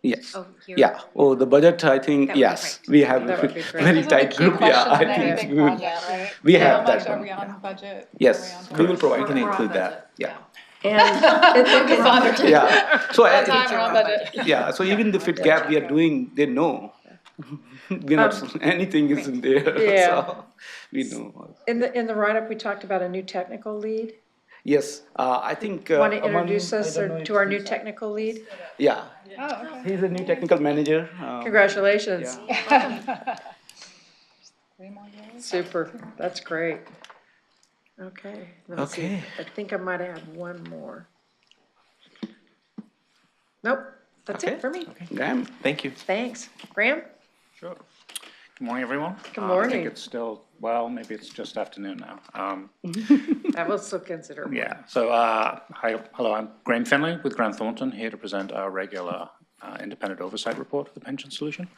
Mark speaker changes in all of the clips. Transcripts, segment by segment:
Speaker 1: Yes.
Speaker 2: Oh, here.
Speaker 1: Yeah. Oh, the budget, I think,
Speaker 2: That would be
Speaker 1: yes,
Speaker 2: great.
Speaker 1: we have a
Speaker 2: That would be great.
Speaker 1: very
Speaker 3: Those are the
Speaker 1: tight
Speaker 3: key
Speaker 1: group. Yeah,
Speaker 3: questions
Speaker 1: I
Speaker 3: in any
Speaker 1: think
Speaker 3: big project, right?
Speaker 1: we
Speaker 3: How
Speaker 1: have
Speaker 3: much
Speaker 1: that
Speaker 3: are
Speaker 1: one.
Speaker 3: we on budget?
Speaker 1: Yes,
Speaker 3: Are we
Speaker 1: we
Speaker 3: on
Speaker 1: will provide, we can
Speaker 2: We're on
Speaker 1: include
Speaker 2: budget.
Speaker 1: that. Yeah.
Speaker 2: And
Speaker 1: Yeah. So
Speaker 3: On time, we're on budget.
Speaker 1: yeah. So even the fit gap we are doing, they know. We're not, anything isn't there.
Speaker 4: Yeah.
Speaker 1: So we know.
Speaker 4: In the write-up, we talked about a new technical lead.
Speaker 1: Yes, I think.
Speaker 4: Want to
Speaker 1: Aman,
Speaker 4: introduce us
Speaker 1: I don't know
Speaker 4: to
Speaker 1: if
Speaker 4: our new
Speaker 1: he's-
Speaker 4: technical lead?
Speaker 1: Yeah,
Speaker 3: Oh, okay.
Speaker 1: he's a new technical manager.
Speaker 4: Congratulations.
Speaker 1: Yeah.
Speaker 3: 3 more years?
Speaker 4: Super, that's great. Okay, let me see.
Speaker 1: Okay.
Speaker 4: I think I might have one more. Nope, that's
Speaker 1: Okay.
Speaker 4: it for me.
Speaker 1: Graham, thank you.
Speaker 4: Thanks. Graham?
Speaker 5: Sure. Good morning, everyone.
Speaker 4: Good
Speaker 5: I
Speaker 4: morning.
Speaker 5: think it's still, well, maybe it's just afternoon now.
Speaker 4: I will still consider.
Speaker 5: Yeah, so, hello, I'm Graham Finley with Grant Thornton, here to present our regular independent oversight report for the pension solution.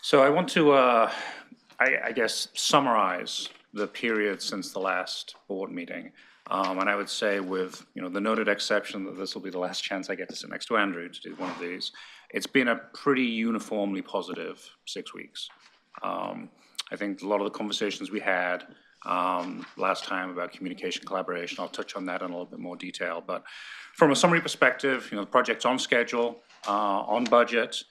Speaker 5: So I want to, I guess, summarize the period since the last board meeting. And I would say with, the noted exception that this will be the last chance I get to sit next to Andrew to do one of these, it's been a pretty uniformly positive 6 weeks. I think a lot of the conversations we had last time about communication collaboration, I'll touch on that in a little bit more detail. But from a summary perspective, the project's on schedule, on budget.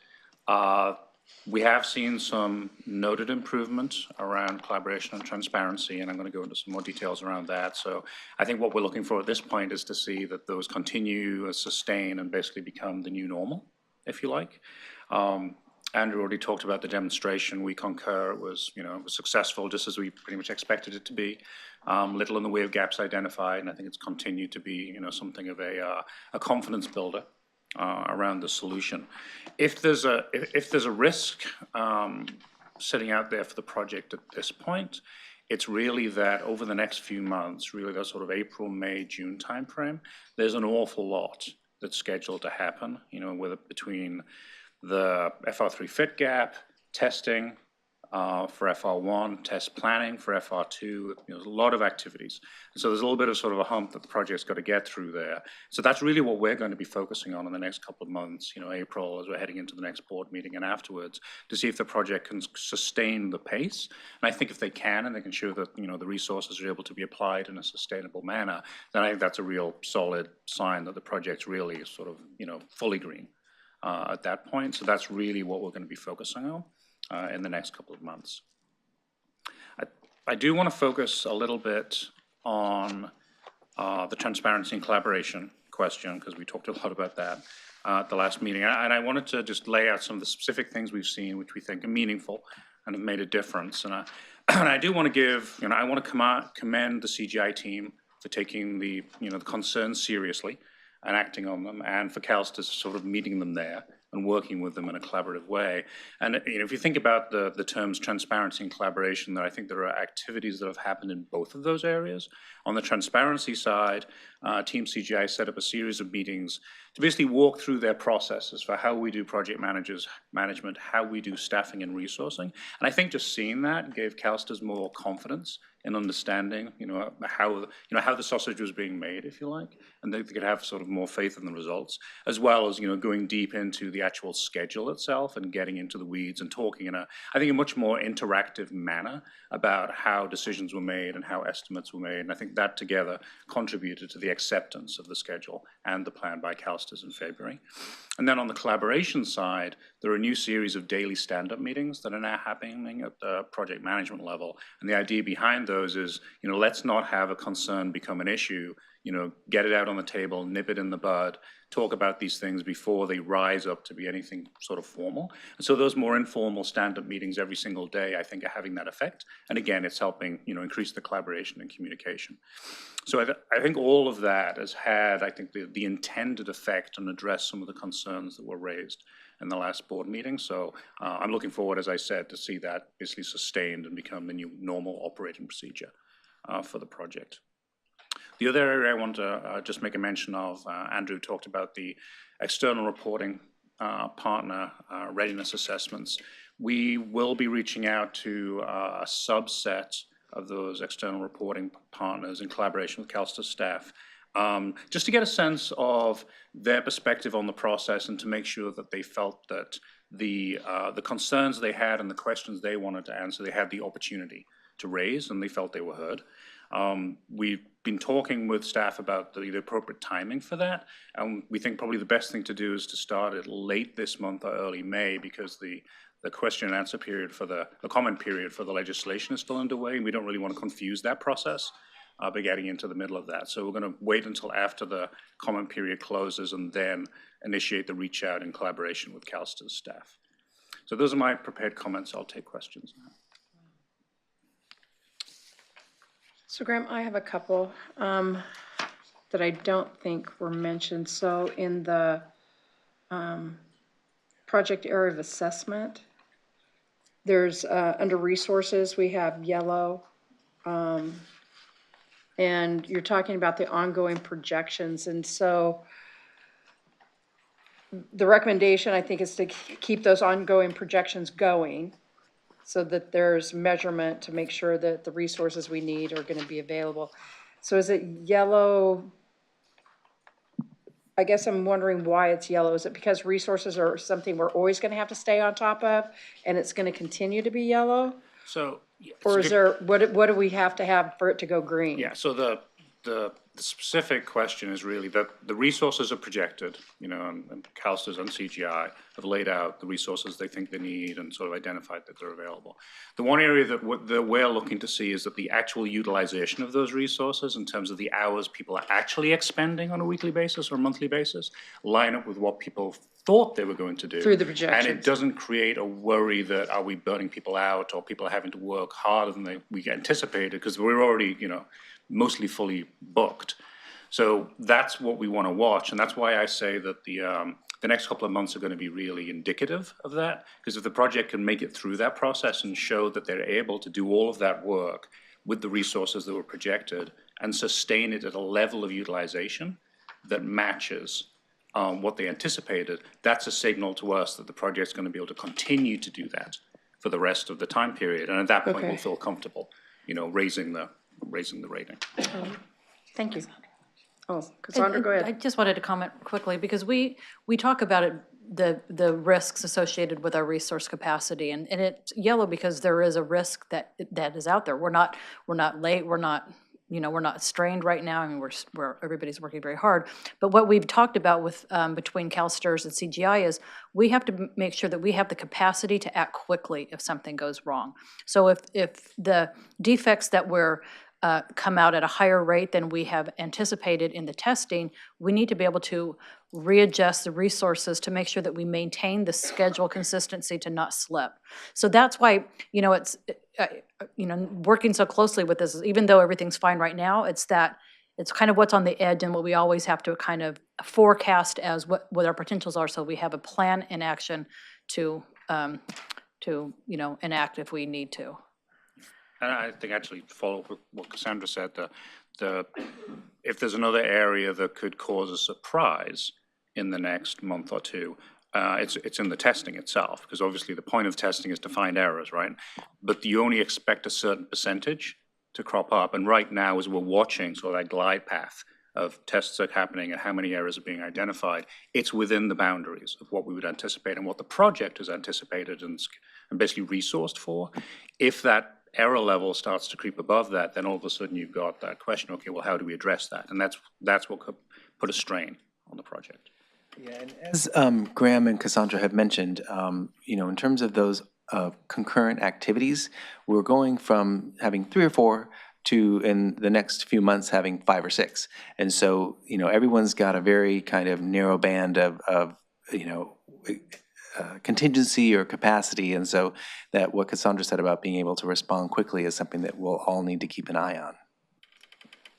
Speaker 5: We have seen some noted improvement around collaboration and transparency, and I'm going to go into some more details around that. So I think what we're looking for at this point is to see that those continue, sustain, and basically become the new normal, if you like. Andrew already talked about the demonstration. We concur it was, it was successful just as we pretty much expected it to be. Little in the way of gaps identified, and I think it's continued to be, something of a confidence builder around the solution. If there's a risk sitting out there for the project at this point, it's really that over the next few months, really that sort of April, May, June timeframe, there's an awful lot that's scheduled to happen, between the FR3 fit gap, testing for FR1, test planning for FR2, there's a lot of activities. So there's a little bit of sort of a hump that the project's got to get through there. So that's really what we're going to be focusing on in the next couple of months, April as we're heading into the next board meeting and afterwards, to see if the project can sustain the pace. And I think if they can, and they can show that, the resources are able to be applied in a sustainable manner, then I think that's a real solid sign that the project's really sort of, fully green. At that point. So that's really what we're going to be focusing on in the next couple of months. I do want to focus a little bit on the transparency and collaboration question, because we talked a lot about that at the last meeting. And I wanted to just lay out some of the specific things we've seen which we think are meaningful and have made a difference. And I do want to give, I want to commend the CGI team for taking the, the concerns seriously and acting on them, and for CalSTRS sort of meeting them there and working with them in a collaborative way. And if you think about the terms transparency and collaboration, I think there are activities that have happened in both of those areas. On the transparency side, Team CGI set up a series of meetings to basically walk through their processes for how we do project management, how we do staffing and resourcing. And I think just seeing that gave CalSTRS more confidence in understanding, how the sausage was being made, if you like, and they could have sort of more faith in the results, as well as, going deep into the actual schedule itself and getting into the weeds and talking in I think a much more interactive manner about how decisions were made and how estimates were made. And I think that together contributed to the acceptance of the schedule and the plan by CalSTRS in February. And then on the collaboration side, there are a new series of daily stand-up meetings that are now happening at the project management level. And the idea behind those is, let's not have a concern become an issue, get it out on the table, nip it in the bud, talk about these things before they rise up to be anything sort of formal. And so those more informal stand-up meetings every single day, I think, are having that effect. And again, it's helping, increase the collaboration and communication. So I think all of that has had, I think, the intended effect and address some of the concerns that were raised in the last board meeting. So I'm looking forward, as I said, to see that basically sustained and become the new normal operating procedure for the project. The other area I want to just make a mention of, Andrew talked about the external reporting partner readiness assessments. We will be reaching out to a subset of those external reporting partners in collaboration with CalSTRS staff just to get a sense of their perspective on the process and to make sure that they felt that the concerns they had and the questions they wanted to answer, they had the opportunity to raise and they felt they were heard. We've been talking with staff about the appropriate timing for that, and we think probably the best thing to do is to start it late this month or early May, because the question and answer period for the comment period for the legislation is still underway, and we don't really want to confuse that process by getting into the middle of that. So we're going to wait until after the comment period closes and then initiate the reach out in collaboration with CalSTA's staff. So those are my prepared comments. I'll take questions now.
Speaker 4: So Graham, I have a couple that I don't think were mentioned. So in the project area of assessment, there's under resources, we have yellow. And you're talking about the ongoing projections. And so the recommendation, I think, is to keep those ongoing projections going so that there's measurement to make sure that the resources we need are going to be available. So is it yellow? I guess I'm wondering why it's yellow. Is it because resources are something we're always going to have to stay on top of and it's going to continue to be yellow?
Speaker 5: So, yeah,
Speaker 4: Or is there, what do we have to have for it to go green?
Speaker 5: yeah, so the specific question is really that the resources are projected, you know, and CalSTA's and CGI have laid out the resources they think they need and sort of identified that they're available. The one area that we're looking to see is that the actual utilization of those resources in terms of the hours people are actually expending on a weekly basis or monthly basis line up with what people thought they were going to do.
Speaker 4: Through the projections.
Speaker 5: And it doesn't create a worry that are we burning people out or people are having to work harder than we anticipated, because we're already, you know, mostly fully booked. So that's what we want to watch, and that's why I say that the next couple of months are going to be really indicative of that, because if the project can make it through that process and show that they're able to do all of that work with the resources that were projected and sustain it at a level of utilization that matches what they anticipated, that's a signal to us that the project's going to be able to continue to do that for the rest of the time period, and at that point we'll feel comfortable, you know, raising the rating.
Speaker 4: Thank you. Oh, Cassandra, go ahead.
Speaker 2: I just wanted to comment quickly, because we talk about it, the risks associated with our resource capacity, and it's yellow because there is a risk that is out there. We're not late, we're not, you know, we're not strained right now. I mean, we're everybody's working very hard. But what we've talked about with between CalSTARS and CGI is we have to make sure that we have the capacity to act quickly if something goes wrong. So if the defects that come out at a higher rate than we have anticipated in the testing, we need to be able to readjust the resources to make sure that we maintain the schedule consistency to not slip. So that's why, you know, it's, you know, working so closely with this, even though everything's fine right now, it's kind of what's on the edge and what we always have to kind of forecast as what our potentials are, so we have a plan in action to you know, enact if we need to.
Speaker 5: And I think actually to follow up with what Cassandra said, if there's another area that could cause a surprise in the next month or two, it's in the testing itself, because obviously the point of testing is to find errors, right? But you only expect a certain percentage to crop up, and right now as we're watching sort of that glide path of tests that are happening and how many errors are being identified, it's within the boundaries of what we would anticipate and what the project has anticipated and basically resourced for. If that error level starts to creep above that, then all of a sudden you've got that question, okay, well, how do we address that? And that's what could put a strain on the project.
Speaker 6: Yeah, and as Graham and Cassandra have mentioned, you know, in terms of those concurrent activities, we're going from having 3 or 4 to, in the next few months, having 5 or 6. And so, you know, everyone's got a very kind of narrow band of you know, contingency or capacity, and so that what Cassandra said about being able to respond quickly is something that we'll all need to keep an eye on.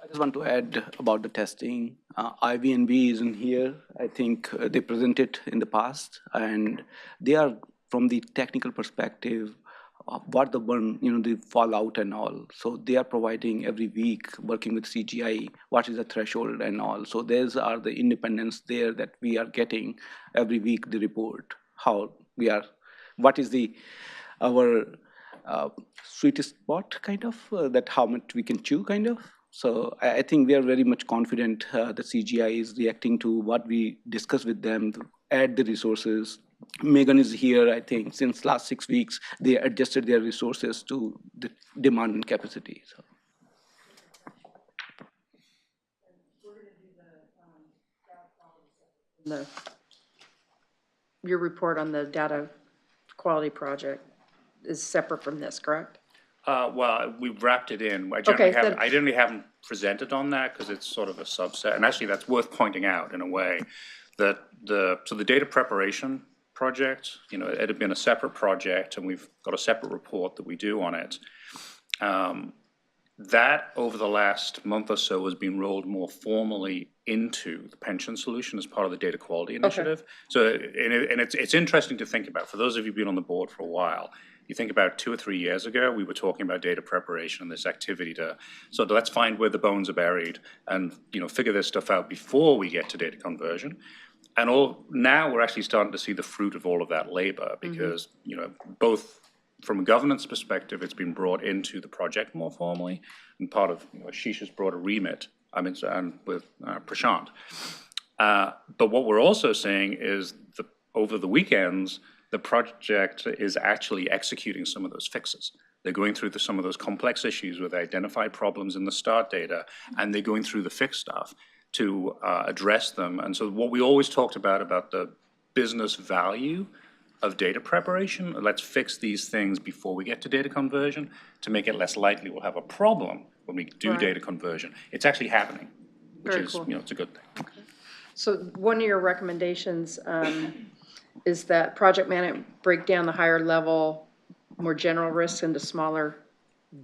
Speaker 1: I just want to add about the testing. IVNB isn't here. I think they presented in the past, and they are, from the technical perspective, what the burn, you know, the fallout and all. So they are providing every week, working with CGI, what is the threshold and all. So these are the independence there that we are getting every week, the report, how we are, what is our sweetest spot, kind of, that how much we can chew, kind of. So I think we are very much confident the CGI is reacting to what we discussed with them, to add the resources. Megan is here, I think, since last 6 weeks, they adjusted their resources to the demand and capacity. So.
Speaker 4: Your report on the data quality project is separate from this, correct?
Speaker 5: Well, we've wrapped it in.
Speaker 4: Okay,
Speaker 5: I generally haven't presented on that because it's sort of a subset. And actually, that's worth pointing out in a way that so the data preparation project, it had been a separate project and we've got a separate report that we do on it. That over the last month or so has been rolled more formally into the pension solution as part of the data quality initiative. So, and it's interesting to think about. For those of you who've been on the board for a while, you think about 2 or 3 years ago, we were talking about data preparation, this activity so let's find where the bones are buried and, figure this stuff out before we get to data conversion. And now we're actually starting to see the fruit of all of that labor because, both from a governance perspective, it's been brought into the project more formally, and part of Ashish has brought a remit. And with Prashant. But what we're also seeing is over the weekends, the project is actually executing some of those fixes. They're going through some of those complex issues where they identified problems in the start data, and they're going through the fixed stuff to address them. And so what we always talked about the business value of data preparation, let's fix these things before we get to data conversion to make it less likely we'll have a problem when we do data conversion. It's actually happening, which
Speaker 4: Very
Speaker 5: is,
Speaker 4: cool.
Speaker 5: it's a good thing.
Speaker 4: So one of your recommendations is that project management break down the higher level, more general risks into smaller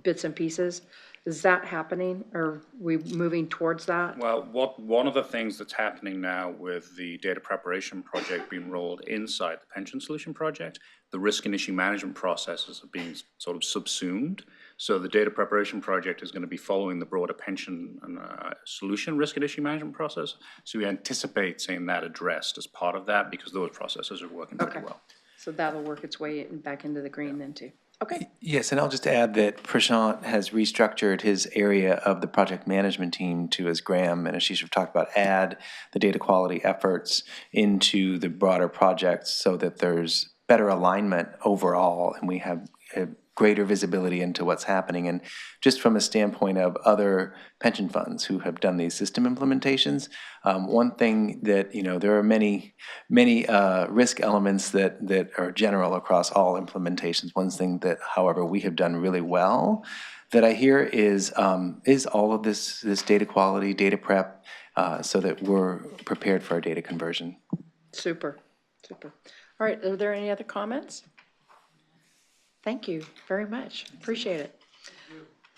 Speaker 4: bits and pieces. Is that happening? Are we moving towards that?
Speaker 5: Well, one of the things that's happening now with the data preparation project being rolled inside the pension solution project, the risk and issue management processes are being sort of subsumed. So the data preparation project is going to be following the broader pension and solution risk and issue management process. So we anticipate seeing that addressed as part of that because those processes are working pretty well.
Speaker 4: So that'll work its way back into the green then too. Okay.
Speaker 6: Yes, and I'll just add that Prashant has restructured his area of the project management team to, as Graham and Ashish have talked about, add the data quality efforts into the broader projects so that there's better alignment overall and we have greater visibility into what's happening. And just from a standpoint of other pension funds who have done these system implementations, one thing that, there are many risk elements that are general across all implementations. One thing that, however, we have done really well that I hear is all of this data quality, data prep, so that we're prepared for our data conversion.
Speaker 4: Super. All right, are there any other comments? Thank you very much. Appreciate it.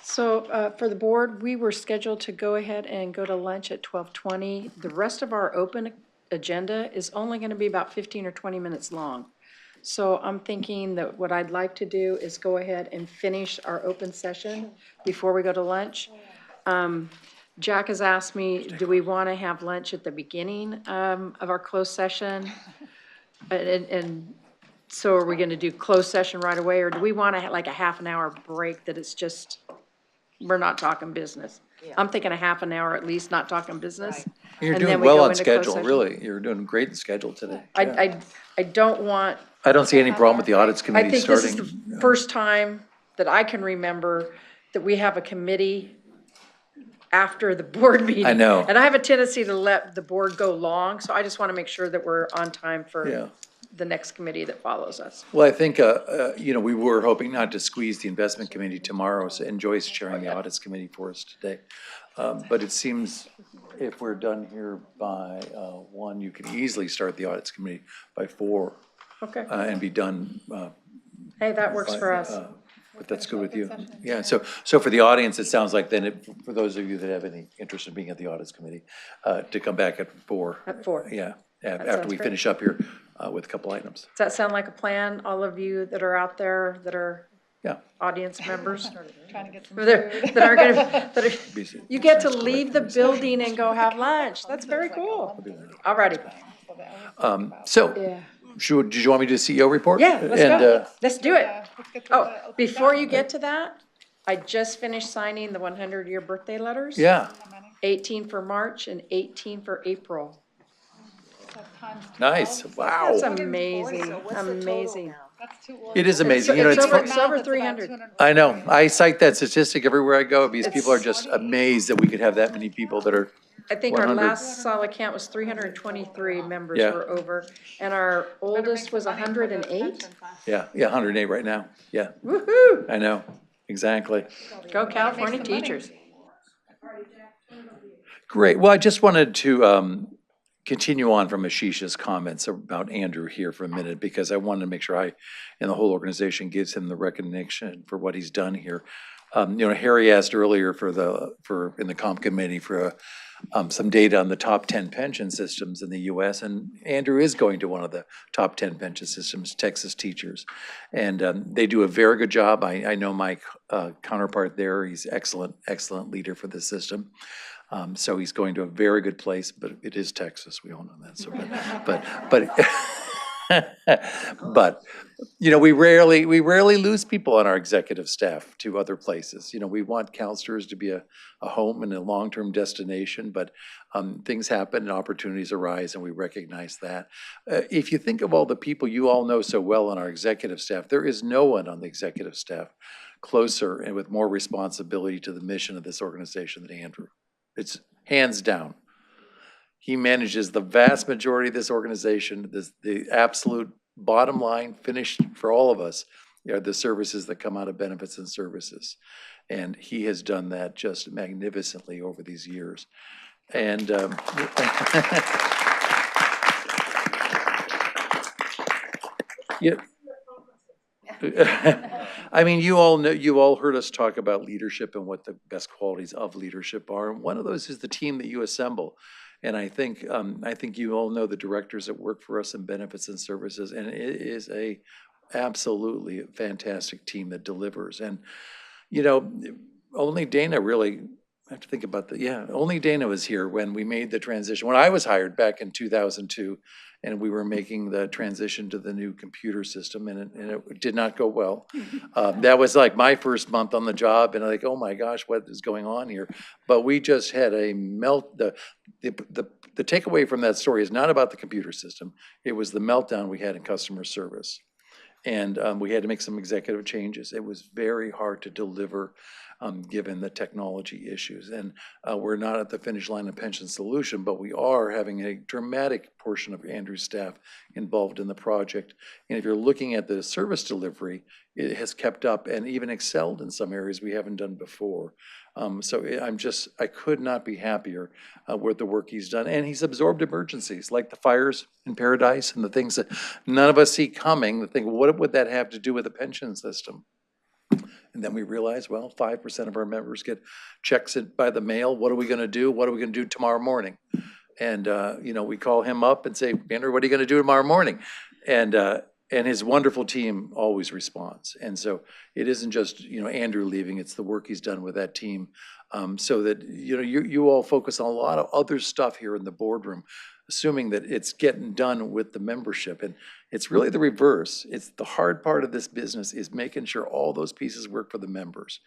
Speaker 4: So for the board, we were scheduled to go ahead and go to lunch at 12:20. The rest of our open agenda is only going to be about 15 or 20 minutes long. So I'm thinking that what I'd like to do is go ahead and finish our open session before we go to lunch. Jack has asked me, do we want to have lunch at the beginning of our closed session? And so are we going to do closed session right away, or do we want to have like a half an hour break that it's just, we're not talking business? I'm thinking a half an hour at least, not talking business.
Speaker 7: You're
Speaker 4: and then
Speaker 7: doing
Speaker 4: we
Speaker 7: well
Speaker 4: go
Speaker 7: on
Speaker 4: into closed
Speaker 7: schedule,
Speaker 4: session.
Speaker 7: really. You're doing great in schedule today.
Speaker 4: I don't want,
Speaker 7: I don't see any problem with the audits
Speaker 4: I
Speaker 7: committee
Speaker 4: think this is
Speaker 7: starting.
Speaker 4: the first time that I can remember that we have a committee after the board meeting.
Speaker 7: I know.
Speaker 4: And I have a tendency to let the board go long, so I just want to make sure that we're on time
Speaker 7: Yeah.
Speaker 4: for the next committee that follows us.
Speaker 7: Well, I think, we were hoping not to squeeze the investment committee tomorrow, and Joyce chairing the audits committee for us today. But it seems if we're done here by 1, you can easily start the audits committee by 4
Speaker 4: Okay,
Speaker 7: and be done.
Speaker 4: hey, that works for us.
Speaker 7: But that's good with you. Yeah, so for the audience, it sounds like then, for those of you that have any interest in being at the audits committee, to come back at 4.
Speaker 4: At 4.
Speaker 7: Yeah, after
Speaker 4: sounds
Speaker 7: we
Speaker 4: great.
Speaker 7: finish up here with a couple items.
Speaker 4: Does that sound like a plan, all of you that are out there that are
Speaker 7: Yeah.
Speaker 4: audience members?
Speaker 3: Trying to get some
Speaker 4: That
Speaker 3: food.
Speaker 4: are gonna, you get to leave the building and go have lunch. That's very cool. All righty.
Speaker 7: So,
Speaker 4: Yeah.
Speaker 7: did you want me to do the CEO report?
Speaker 4: Yeah, let's
Speaker 7: And,
Speaker 4: go. Let's do it.
Speaker 3: Yeah, let's get to the-
Speaker 4: Oh, before you get to that, I just finished signing the 100-year birthday letters.
Speaker 7: Yeah,
Speaker 4: 18 for March and 18 for April.
Speaker 3: So times 12,
Speaker 7: nice,
Speaker 3: so
Speaker 7: wow.
Speaker 4: That's
Speaker 3: that's-
Speaker 4: amazing, amazing.
Speaker 3: That's too.
Speaker 7: It is amazing. You know,
Speaker 4: It's
Speaker 7: it's
Speaker 4: over,
Speaker 7: fun-
Speaker 4: it's over 300.
Speaker 7: I know, I cite that statistic everywhere I go because people are just amazed that we could have that many people that are,
Speaker 4: I think our
Speaker 7: 100.
Speaker 4: last solid count was 323 members
Speaker 7: Yeah.
Speaker 4: were over, and our oldest was 108.
Speaker 7: yeah, 108 right now, yeah,
Speaker 4: Woo-hoo!
Speaker 7: I know, exactly.
Speaker 4: Go California teachers.
Speaker 7: Great, well, I just wanted to continue on from Ashish's comments about Andrew here for a minute, because I wanted to make sure I, and the whole organization gives him the recognition for what he's done here. You know, Harry asked earlier in the comp committee for some data on the top 10 pension systems in the US, and Andrew is going to one of the top 10 pension systems, Texas Teachers. And they do a very good job. I know my counterpart there, he's excellent leader for the system. So he's going to a very good place, but it is Texas, we all know that, so, but, you know, we rarely lose people on our executive staff to other places. You know, we want counselors to be a home and a long-term destination, but things happen and opportunities arise, and we recognize that. If you think of all the people you all know so well on our executive staff, there is no one on the executive staff closer and with more responsibility to the mission of this organization than Andrew. It's hands down. He manages the vast majority of this organization. The absolute bottom line finished for all of us are the services that come out of benefits and services. And he has done that just magnificently over these years. And yeah. I mean, you all know, you all heard us talk about leadership and what the best qualities of leadership are. And one of those is the team that you assemble. And I think you all know the directors that work for us in benefits and services, and it is a absolutely fantastic team that delivers. And, you know, only Dana really, I have to think about that. Yeah, only Dana was here when we made the transition. When I was hired back in 2002, and we were making the transition to the new computer system, and it did not go well. That was like my first month on the job, and I'm like, oh my gosh, what is going on here? But we just had a melt. The takeaway from that story is not about the computer system. It was the meltdown we had in customer service. And we had to make some executive changes. It was very hard to deliver given the technology issues. And we're not at the finish line of Pension Solution, but we are having a dramatic portion of Andrew's staff involved in the project. And if you're looking at the service delivery, it has kept up and even excelled in some areas we haven't done before. So I could not be happier with the work he's done. And he's absorbed emergencies like the fires in Paradise and the things that none of us see coming. The thing, what would that have to do with the pension system? And then we realized, well, 5% of our members get checks by the mail. What are we going to do? What are we going to do tomorrow morning? And, you know, we call him up and say, Andrew, what are you going to do tomorrow morning? And his wonderful team always responds. And so it isn't just, you know, Andrew leaving, it's the work he's done with that team. So that, you know, you all focus on a lot of other stuff here in the boardroom, assuming that it's getting done with the membership. And it's really the reverse. It's the hard part of this business is making sure all those pieces work for the members.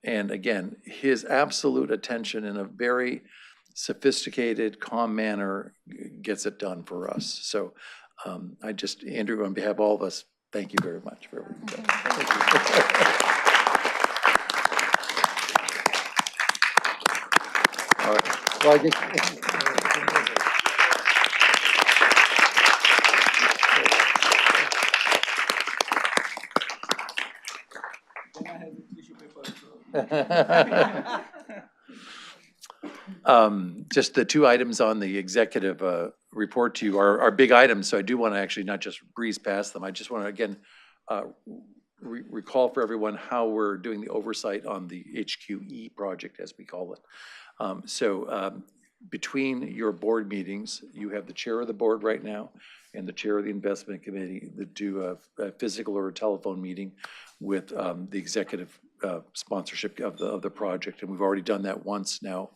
Speaker 7: And again, his absolute attention in a very sophisticated, calm manner gets it done for us. So Andrew, on behalf of all of us, thank you very much for everything. Thank you. All right. Well, I guess. Just the two items on the executive report to you are big items, so I do want to actually not just breeze past them. I just want to, again, recall for everyone how we're doing the oversight on the HQE project, as we call it. Between your board meetings, you have the chair of the board right now and the chair of the investment committee that do a physical or a telephone meeting with the executive sponsorship of the project. And we've already done that once now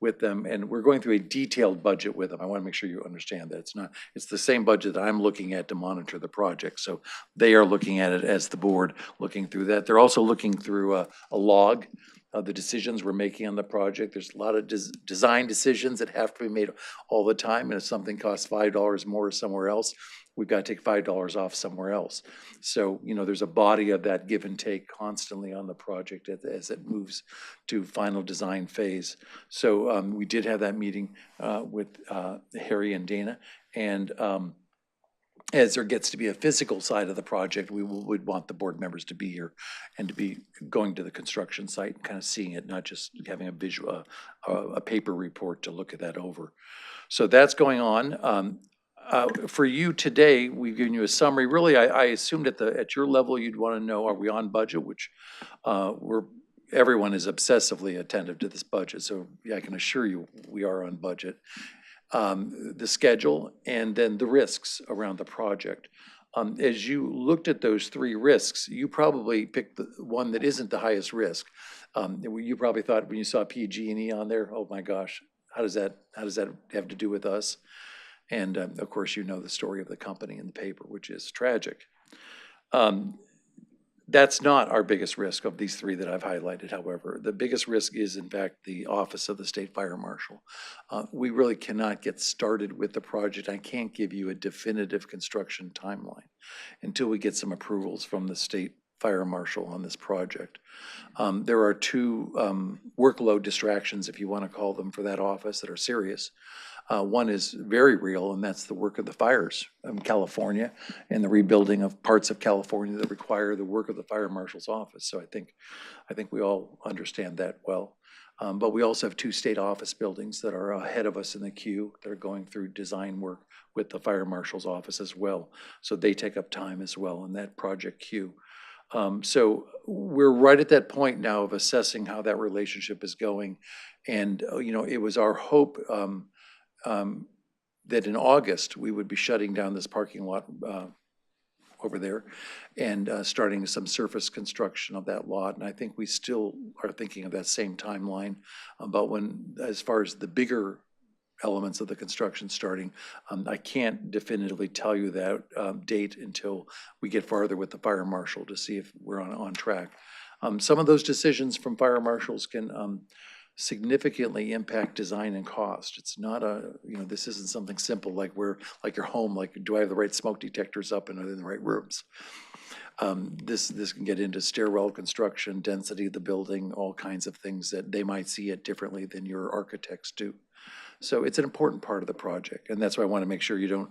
Speaker 7: with them, and we're going through a detailed budget with them. I want to make sure you understand that it's the same budget that I'm looking at to monitor the project. So they are looking at it as the board, looking through that. They're also looking through a log of the decisions we're making on the project. There's a lot of design decisions that have to be made all the time, and if something costs $5 more somewhere else, we've got to take $5 off somewhere else. So, there's a body of that give and take constantly on the project as it moves to final design phase. So we did have that meeting with Harry and Dana, and as there gets to be a physical side of the project, would want the board members to be here and to be going to the construction site and kind of seeing it, not just having a visual, a paper report to look at that over. So that's going on. For you today, we've given you a summary. Really, I assumed at your level, you'd want to know, are we on budget, which everyone is obsessively attentive to this budget. So I can assure you we are on budget. The schedule, and then the risks around the project. As you looked at those three risks, you probably picked the one that isn't the highest risk. You probably thought when you saw PG&E on there, oh my gosh, how does that have to do with us? And of course, you know the story of the company in the paper, which is tragic. That's not our biggest risk of these three that I've highlighted, however. The biggest risk is, in fact, the Office of the State Fire Marshal. We really cannot get started with the project. I can't give you a definitive construction timeline until we get some approvals from the State Fire Marshal on this project. There are two workload distractions, if you want to call them, for that office that are serious. One is very real, and that's the work of the fires in California and the rebuilding of parts of California that require the work of the fire marshal's office. So I think we all understand that well. But we also have two state office buildings that are ahead of us in the queue. They're going through design work with the fire marshal's office as well. So they take up time as well in that project queue. So we're right at that point now of assessing how that relationship is going. And, it was our hope that in August, we would be shutting down this parking lot over there and starting some surface construction of that lot. And I think we still are thinking of that same timeline about when, as far as the bigger elements of the construction starting. I can't definitively tell you that date until we get farther with the fire marshal to see if we're on track. Some of those decisions from fire marshals can significantly impact design and cost. It's not this isn't something simple like your home, like, do I have the right smoke detectors up and are they in the right rooms? This can get into stairwell construction, density of the building, all kinds of things that they might see it differently than your architects do. So it's an important part of the project, and that's why I want to make sure you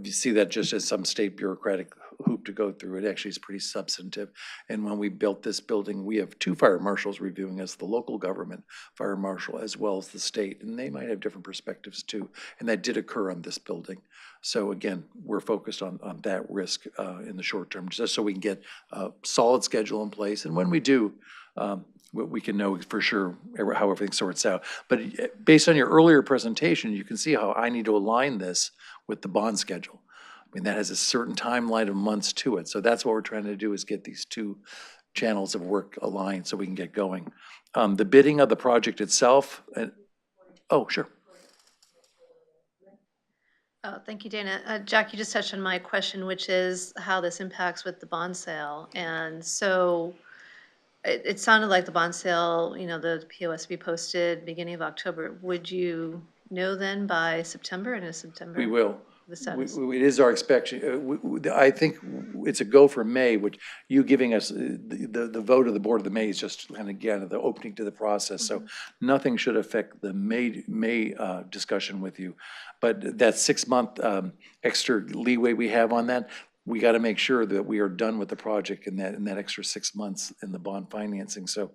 Speaker 7: see that just as some state bureaucratic hoop to go through. It actually is pretty substantive. And when we built this building, we have two fire marshals reviewing us, the local government fire marshal as well as the state, and they might have different perspectives too. And that did occur on this building. So again, we're focused on that risk in the short term, just so we can get a solid schedule in place. And when we do, we can know for sure how everything sorts out. But based on your earlier presentation, you can see how I need to align this with the bond schedule. I mean, that has a certain timeline of months to it. So that's what we're trying to do, is get these two channels of work aligned so we can get going. The bidding of the project itself, oh, sure.
Speaker 8: Oh, thank you, Dana. Jack, you just touched on my question, which is how this impacts with the bond sale. And so it sounded like the bond sale, the POS be posted beginning of October. Would you know then by September, and is September?
Speaker 7: We will.
Speaker 8: The status?
Speaker 7: It is our expectation. I think it's a go for May, which you giving us the vote of the board of the May is just kind of, again, the opening to the process. So nothing should affect the May discussion with you. But that 6-month extra leeway we have on that, we got to make sure that we are done with the project in that extra 6 months in the bond financing. So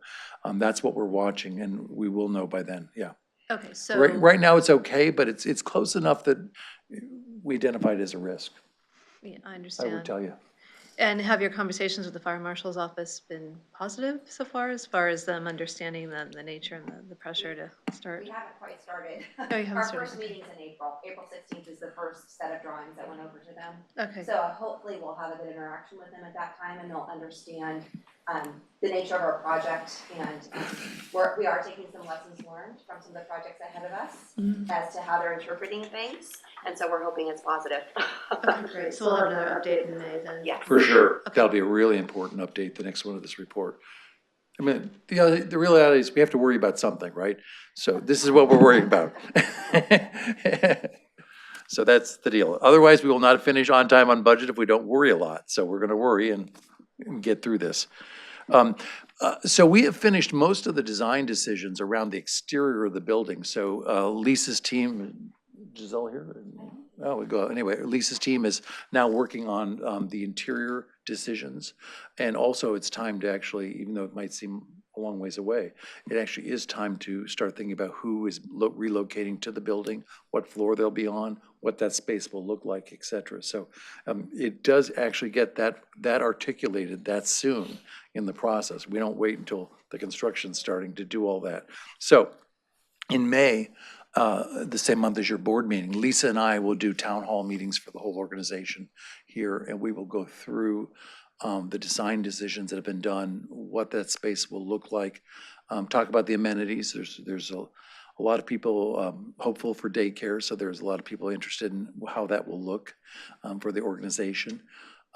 Speaker 7: that's what we're watching, and we will know by then. Yeah.
Speaker 8: Okay, so
Speaker 7: Right now it's okay, but it's close enough that we identified it as a risk.
Speaker 8: yeah, I
Speaker 7: I
Speaker 8: understand.
Speaker 7: would tell you.
Speaker 8: And have your conversations with the fire marshal's office been positive so far as them understanding the nature and the pressure to start?
Speaker 9: We haven't quite started.
Speaker 8: Oh, you haven't
Speaker 9: Our
Speaker 8: started,
Speaker 9: first
Speaker 8: okay.
Speaker 9: meeting's in April. April 16th is the first set of drawings that went over to them.
Speaker 8: Okay,
Speaker 9: So hopefully we'll have a good interaction with them at that time, and they'll understand the nature of our project, and we are taking some lessons learned from some of the projects ahead of us as to how they're interpreting things, and so we're hoping it's positive.
Speaker 8: Okay, great, so we'll have another update in May then.
Speaker 9: Yeah.
Speaker 7: For sure. That'll be a really important update, the next one of this report. I mean, the reality is we have to worry about something, right? So this is what we're worrying about. So that's the deal. Otherwise, we will not finish on time, on budget if we don't worry a lot. So we're gonna worry and get through this. So we have finished most of the design decisions around the exterior of the building. So Lisa's team, Giselle here? Oh, we go, anyway, Lisa's team is now working on the interior decisions. And also it's time to actually, even though it might seem a long ways away, it actually is time to start thinking about who is relocating to the building, what floor they'll be on, what that space will look like, et cetera. So it does actually get that articulated that soon in the process. We don't wait until the construction's starting to do all that. So in May, the same month as your board meeting, Lisa and I will do town hall meetings for the whole organization here, and we will go through the design decisions that have been done, what that space will look like, talk about the amenities. There's a lot of people hopeful for daycare, so there's a lot of people interested in how that will look for the organization,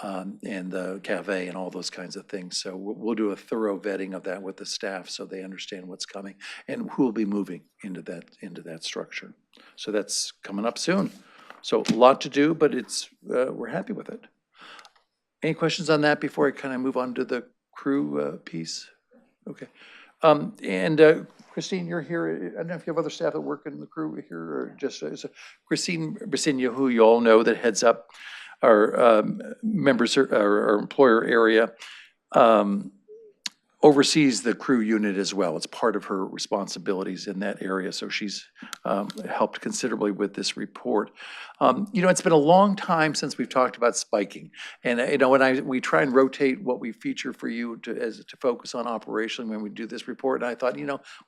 Speaker 7: and the cafe and all those kinds of things. So we'll do a thorough vetting of that with the staff so they understand what's coming and who will be moving into that structure. So that's coming up soon. So a lot to do, but we're happy with it. Any questions on that before I kind of move on to the crew piece? Okay. And Christine, you're here. I don't know if you have other staff that work in the crew here or just Christine Briceño, who you all know, that heads up our members, our employer area, oversees the crew unit as well. It's part of her responsibilities in that area, so she's helped considerably with this report. It's been a long time since we've talked about spiking, and when we try and rotate what we feature for you to focus on operationally when we do this report, and I thought,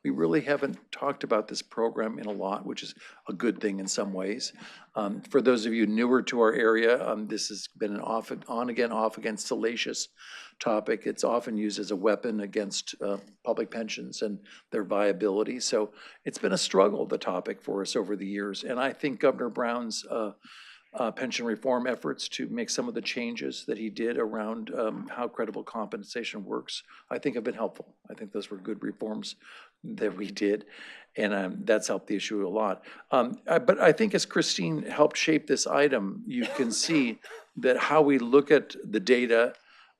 Speaker 7: we really haven't talked about this program in a lot, which is a good thing in some ways. For those of you newer to our area, this has been an on again, off again salacious topic. It's often used as a weapon against public pensions and their viability. So it's been a struggle, the topic, for us over the years. And I think Governor Brown's pension reform efforts to make some of the changes that he did around how credible compensation works, I think have been helpful. I think those were good reforms that we did, and that's helped the issue a lot. But I think as Christine helped shape this item, you can see that how we look at the data,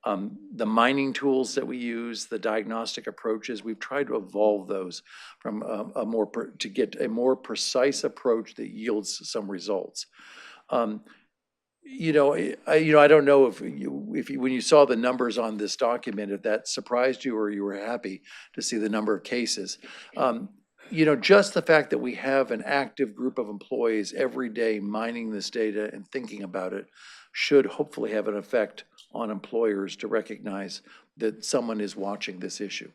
Speaker 7: the mining tools that we use, the diagnostic approaches, we've tried to evolve those from to get a more precise approach that yields some results. I don't know if when you saw the numbers on this document, if that surprised you or you were happy to see the number of cases. Just the fact that we have an active group of employees every day mining this data and thinking about it should hopefully have an effect on employers to recognize that someone is watching this issue,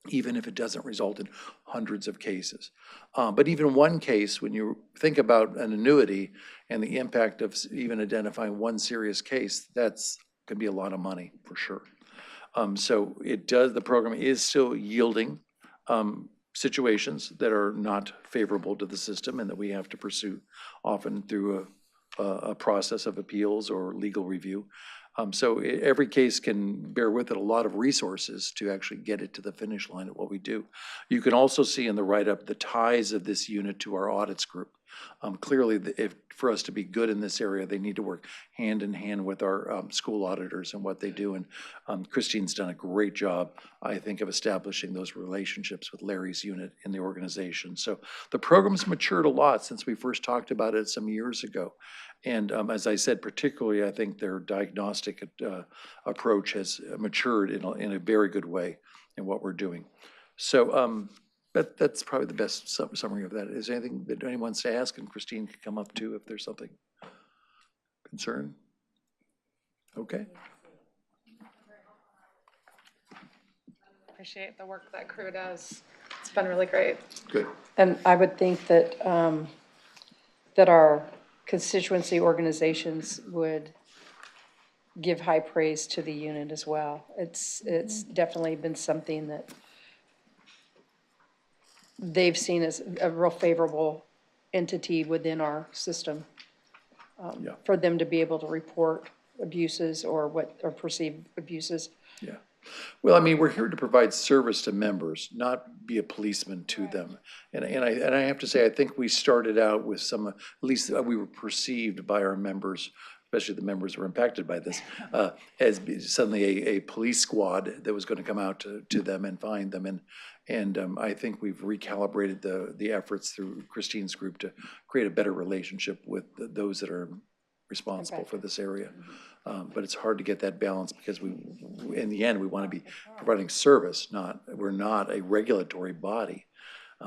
Speaker 7: even if it doesn't result in hundreds of cases. But even one case, when you think about an annuity and the impact of even identifying one serious case, that's could be a lot of money for sure. So the program is still yielding situations that are not favorable to the system and that we have to pursue often through a process of appeals or legal review. So every case can bear with it a lot of resources to actually get it to the finish line of what we do. You can also see in the write-up the ties of this unit to our audits group. Clearly, for us to be good in this area, they need to work hand in hand with our school auditors and what they do. And Christine's done a great job, I think, of establishing those relationships with Larry's unit in the organization. So the program's matured a lot since we first talked about it some years ago. And as I said, particularly, I think their diagnostic approach has matured in a very good way in what we're doing. So that's probably the best summary of that. Is there anything that anyone wants to ask? And Christine can come up too if there's something concern. Okay.
Speaker 4: Appreciate the work that crew does. It's been really great.
Speaker 7: Good.
Speaker 4: And I would think that that our constituency organizations would give high praise to the unit as well. It's definitely been something that they've seen as a real favorable entity within our system.
Speaker 7: Yeah.
Speaker 4: For them to be able to report abuses or perceived abuses.
Speaker 7: Yeah. Well, I mean, we're here to provide service to members, not be a policeman to them. And I have to say, I think we started out with some, at least we were perceived by our members, especially the members who were impacted by this, as suddenly a police squad that was going to come out to them and find them. And I think we've recalibrated the efforts through Christine's group to create a better relationship with those that are responsible for this area. But it's hard to get that balance because in the end, we want to be providing service, we're not a regulatory body.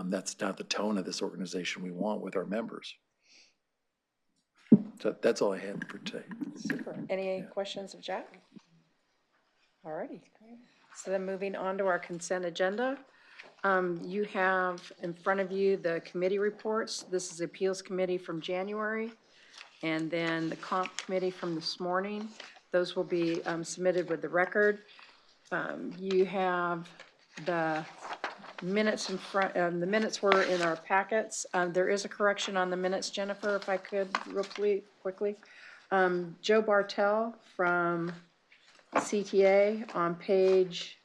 Speaker 7: That's not the tone of this organization we want with our members. So that's all I had for today.
Speaker 4: Super. Any questions of Jack? All righty. So then moving on to our consent agenda. You have in front of you the committee reports. This is the Appeals Committee from January, and then the Comp Committee from this morning. Those will be submitted with the record. You have the minutes in front, the minutes were in our packets. There is a correction on the minutes, Jennifer, if I could real quickly. Joe Bartel from CTA on page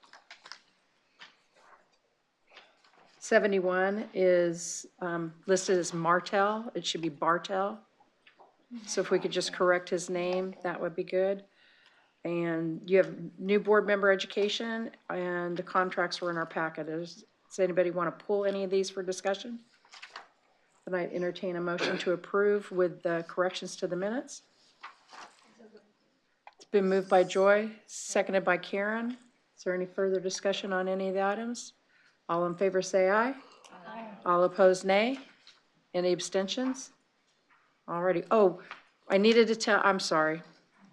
Speaker 4: 71 is listed as Martel. It should be Bartel. So if we could just correct his name, that would be good. And you have new board member education, and the contracts were in our packet. Does anybody want to pull any of these for discussion? Then I entertain a motion to approve with the corrections to the minutes. It's been moved by Joy, seconded by Karen. Is there any further discussion on any of the items? All in favor say aye. Aye. All opposed, nay. Any abstentions? Alrighty. Oh, I needed to tell, I'm sorry.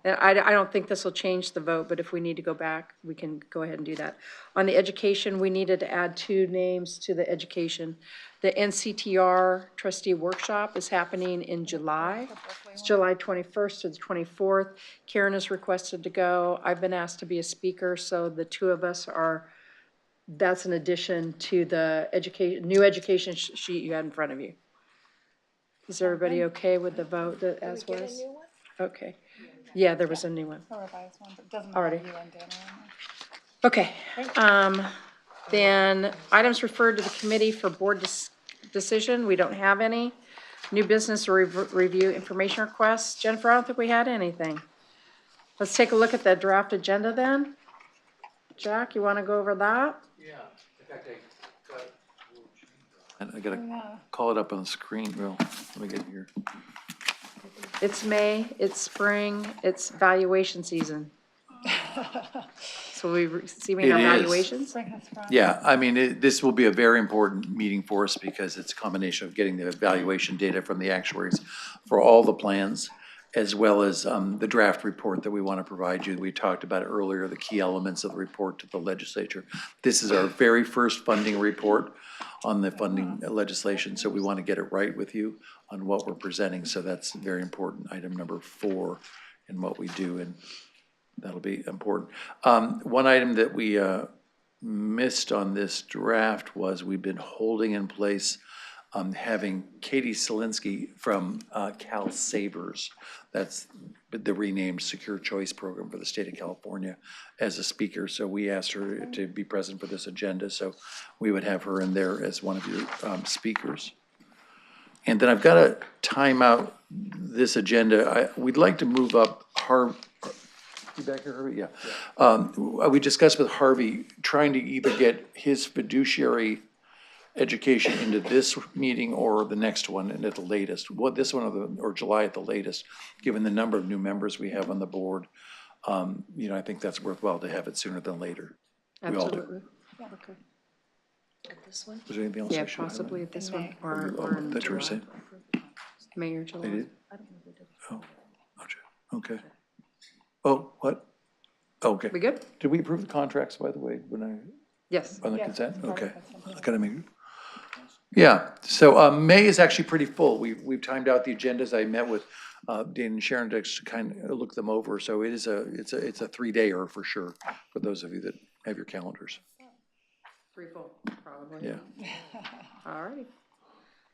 Speaker 4: I don't think this will change the vote, but if we need to go back, we can go ahead and do that. On the education, we needed to add 2 names to the education. The NCTR trustee workshop is happening in July. It's July 21st to the 24th. Karen is requested to go. I've been asked to be a speaker, so the 2 of us are, that's an addition to the new education sheet you had in front of you. Is everybody okay with the vote that as was? Okay. Yeah, there was a new one.
Speaker 3: A revised one, but it doesn't
Speaker 4: Already.
Speaker 3: have you and Dana on there.
Speaker 4: Okay. Then items referred to the committee for board decision. We don't have any. New business review information requests. Jennifer, I don't think we had anything. Let's take a look at the draft agenda then. Jack, you want to go over that?
Speaker 7: Yeah, in fact, I gotta call it up on the screen real, let me get here.
Speaker 4: It's May, it's spring, it's valuation season. So we receiving our
Speaker 7: It is.
Speaker 4: valuations?
Speaker 3: Bring us from.
Speaker 7: Yeah, I mean, this will be a very important meeting for us because it's a combination of getting the evaluation data from the actuaries for all the plans, as well as the draft report that we want to provide you. We talked about earlier, the key elements of the report to the legislature. This is our very first funding report on the funding legislation, so we want to get it right with you on what we're presenting. So that's very important, item number 4 in what we do, and that'll be important. One item that we missed on this draft was we've been holding in place having Katie Selinsky from Cal Savers, that's the renamed Secure Choice Program for the state of California, as a speaker. So we asked her to be present for this agenda, so we would have her in there as one of your speakers. And then I've got to time out this agenda. We'd like to move up you back here, Harvey? Yeah. We discussed with Harvey trying to either get his fiduciary education into this meeting or the next one, and at the latest, this one or July at the latest, given the number of new members we have on the board. I think that's worthwhile to have it sooner than later. We all do.
Speaker 4: Absolutely. Okay.
Speaker 7: Was there anything else?
Speaker 4: Yeah,
Speaker 7: I should highlight?
Speaker 4: possibly at this one, or in
Speaker 7: That you were
Speaker 4: July.
Speaker 7: saying?
Speaker 4: May or July.
Speaker 7: They did? Oh, gotcha. Okay. Oh, what? Okay.
Speaker 4: We good?
Speaker 7: Did we approve the contracts, by the way,
Speaker 4: Yes.
Speaker 7: on the
Speaker 3: Yes,
Speaker 7: consent?
Speaker 3: part of
Speaker 7: Okay.
Speaker 3: consent.
Speaker 7: I gotta make. Yeah, so May is actually pretty full. We've timed out the agendas. I met with Dana and Sharon to kind of look them over. So it's a 3-dayer for sure, for those of you that have your calendars.
Speaker 4: 3 full, probably.
Speaker 7: Yeah.
Speaker 4: All righty.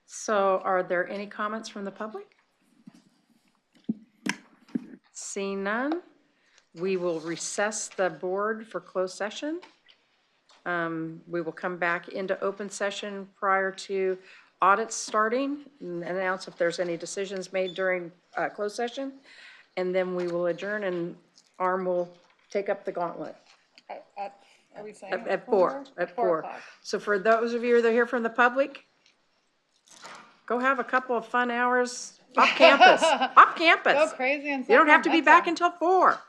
Speaker 4: So are there any comments from the public? Seeing none, we will recess the board for closed session. We will come back into open session prior to audits starting and announce if there's any decisions made during closed session. And then we will adjourn and ARM will take up the gauntlet
Speaker 3: Are we saying?
Speaker 4: at 4, at 4.
Speaker 3: o'clock.
Speaker 4: So for those of you that are here from the public, go have a couple of fun hours off campus, off campus.
Speaker 3: Go crazy in
Speaker 4: You don't have to be back
Speaker 3: Sacramento.
Speaker 4: until 4.